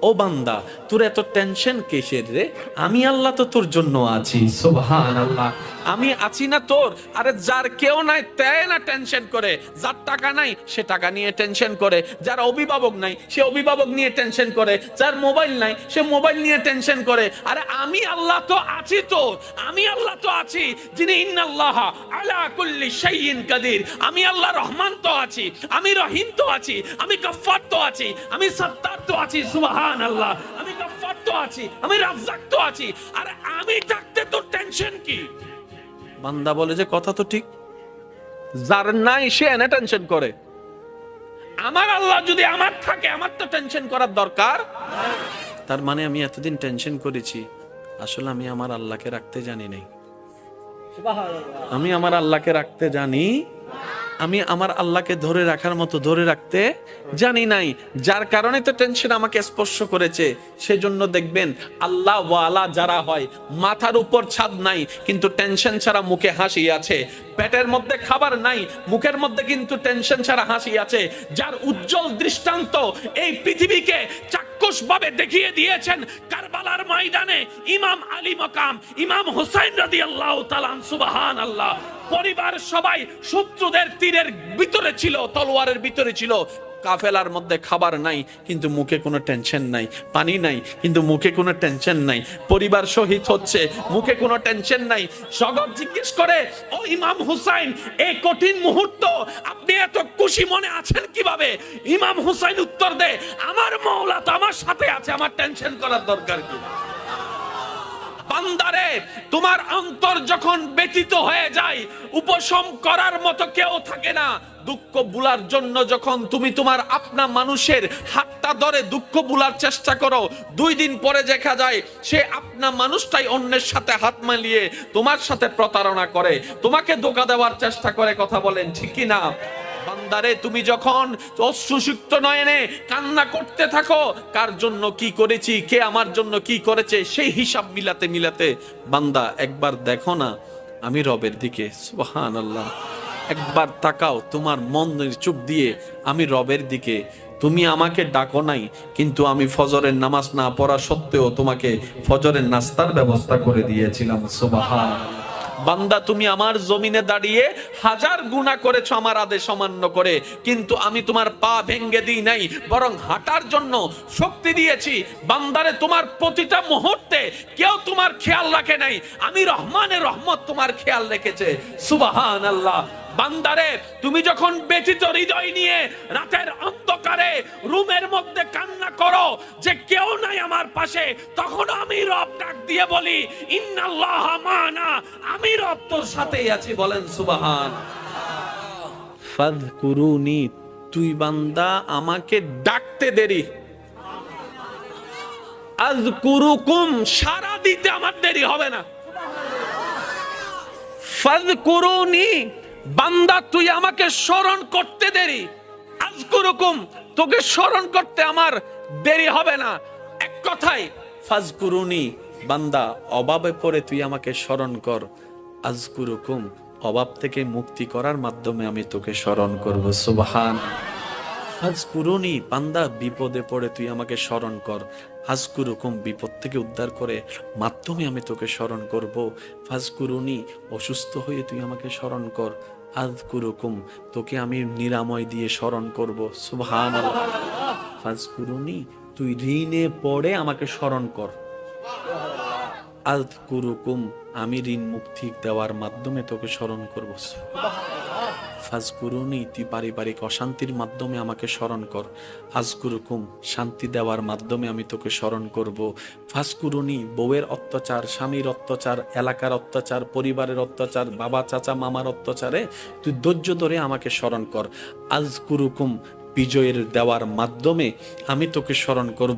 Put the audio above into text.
ও বান্দা, তোর এত টেনশন কিসের রে? আমি আল্লাহ তো তোর জন্য আছি। সুবহানাল্লাহ। আমি আছি না তোর? আরে যার কেউ নাই তাই না টেনশন করে, যার টাকা নাই সে টাকা নিয়ে টেনশন করে, যার অভিভাবক নাই সে অভিভাবক নিয়ে টেনশন করে, যার মোবাইল নাই সে মোবাইল নিয়ে টেনশন করে। আরে আমি আল্লাহ তো আছি তোর, আমি আল্লাহ তো আছি যিনি ইন্নাল্লাহা আলা কুল্লি শাইইন কাদির। আমি আল্লাহ রহমান তো আছি, আমি রহিম তো আছি, আমি গফফার তো আছি, আমি সত্তার তো আছি। সুবহানাল্লাহ। আমি গফফার তো আছি, আমি রাজ্জাক তো আছি। আরে আমি থাকতে তোর টেনশন কি? বান্দা বলে যে কথা তো ঠিক, যার নাই সে এনে টেনশন করে। আমার আল্লাহ যদি আমার থাকে, আমার তো টেনশন করার দরকার। তার মানে আমি এতদিন টেনশন করেছি, আসলে আমি আমার আল্লাহকে রাখতে জানি নাই। আমি আমার আল্লাহকে রাখতে জানি, আমি আমার আল্লাহকে ধরে রাখার মতো ধরে রাখতে জানি নাই, যার কারণে তো টেনশন আমাকে স্পর্শ করেছে। সেজন্য দেখবেন আল্লাহ ওয়ালা যারা হয়, মাথার উপর ছাদ নাই কিন্তু টেনশন ছাড়া মুখে হাসি আছে, পেটের মধ্যে খাবার নাই মুখের মধ্যে কিন্তু টেনশন ছাড়া হাসি আছে, যার উজ্জ্বল দৃষ্টান্ত এই পৃথিবীকে চাক্ষুষভাবে দেখিয়ে দিয়েছেন কারবালার ময়দানে ইমাম আলী মাকাম ইমাম হুসাইন রাদিয়াল্লাহু তাআলা। সুবহানাল্লাহ। পরিবার সবাই শত্রুদের তীরের ভিতরে ছিল, তলোয়ারের ভিতরে ছিল, কাফেলার মধ্যে খাবার নাই কিন্তু মুখে কোনো টেনশন নাই, পানি নাই কিন্তু মুখে কোনো টেনশন নাই, পরিবার শহীদ হচ্ছে মুখে কোনো টেনশন নাই। জগৎ জিজ্ঞেস করে, ও ইমাম হুসাইন, এই কঠিন মুহূর্ত আপনি এত খুশি মনে আছেন কিভাবে? ইমাম হুসাইন উত্তর দেয়, আমার মাওলা তো আমার সাথে আছে, আমার টেনশন করার দরকার কি? বান্দারে, তোমার অন্তর যখন ব্যথিত হয়ে যায়, উপশম করার মতো কেউ থাকে না। দুঃখ ভুলার জন্য যখন তুমি তোমার আপনা মানুষের হাতটা ধরে দুঃখ ভুলার চেষ্টা করো, 2 দিন পরে দেখা যায় সে আপনা মানুষটাই অন্যের সাথে হাত মিলিয়ে তোমার সাথে প্রতারণা করে, তোমাকে ধোঁকা দেওয়ার চেষ্টা করে। কথা বলেন ঠিক কি না? বান্দারে, তুমি যখন অশ্রুসিক্ত নয়নে কান্না করতে থাকো, কার জন্য কি করেছি, কে আমার জন্য কি করেছে, সেই হিসাব মিলাতে মিলাতে বান্দা একবার দেখো না আমি রবের দিকে। সুবহানাল্লাহ। একবার তাকাও তোমার মনের চোখ দিয়ে আমি রবের দিকে। তুমি আমাকে ডাকো নাই কিন্তু আমি ফজরের নামাজ না পড়া সত্ত্বেও তোমাকে ফজরের নাস্তার ব্যবস্থা করে দিয়েছিলাম। সুবহানাল্লাহ। বান্দা, তুমি আমার জমিনে দাঁড়িয়ে 1000 গুনাহ করেছো আমার আদেশ অমান্য করে, কিন্তু আমি তোমার পা ভেঙে দিই নাই, বরং হাঁটার জন্য শক্তি দিয়েছি। বান্দারে, তোমার প্রতিটা মুহূর্তে কেউ তোমার খেয়াল রাখে নাই, আমি রহমানের রহমত তোমার খেয়াল রেখেছে। সুবহানাল্লাহ। বান্দারে, তুমি যখন ব্যথিত হৃদয় নিয়ে রাতের অন্ধকারে রুমের মধ্যে কান্না করো যে কেউ নাই আমার পাশে, তখন আমি রব ডাক দিয়ে বলি, ইন্নাল্লাহা মা'না, আমি রব তোর সাথেই আছি। বলেন সুবহান। ফাযকুরুনি, তুই বান্দা আমাকে ডাকতে দেরি, আযকুরুকুম, সারা দিতে আমার দেরি হবে না। ফাযকুরুনি, বান্দা তুই আমাকে স্মরণ করতে দেরি, আযকুরুকুম, তোকে স্মরণ করতে আমার দেরি হবে না। এক কথায় ফাযকুরুনি, বান্দা অভাবে পড়ে তুই আমাকে স্মরণ কর, আযকুরুকুম, অভাব থেকে মুক্তি করার মাধ্যমে আমি তোকে স্মরণ করব। সুবহান। ফাযকুরুনি, বান্দা বিপদে পড়ে তুই আমাকে স্মরণ কর, আযকুরুকুম, বিপদ থেকে উদ্ধার করে মাধ্যমে আমি তোকে স্মরণ করব। ফাযকুরুনি, অসুস্থ হয়ে তুই আমাকে স্মরণ কর, আযকুরুকুম, তোকে আমি নিরাময় দিয়ে স্মরণ করব। সুবহানাল্লাহ। ফাযকুরুনি, তুই ঋণে পড়ে আমাকে স্মরণ কর, আযকুরুকুম, আমি ঋণ মুক্তি দেওয়ার মাধ্যমে তোকে স্মরণ করব। ফাযকুরুনি, তুই পারিবারিক অশান্তির মাধ্যমে আমাকে স্মরণ কর, আযকুরুকুম, শান্তি দেওয়ার মাধ্যমে আমি তোকে স্মরণ করব। ফাযকুরুনি, বউয়ের অত্যাচার, স্বামীর অত্যাচার, এলাকার অত্যাচার, পরিবারের অত্যাচার, বাবা চাচা মামার অত্যাচারে তুই ধৈর্য ধরে আমাকে স্মরণ কর, আযকুরুকুম, বিজয়ের দেওয়ার মাধ্যমে আমি তোকে স্মরণ করব।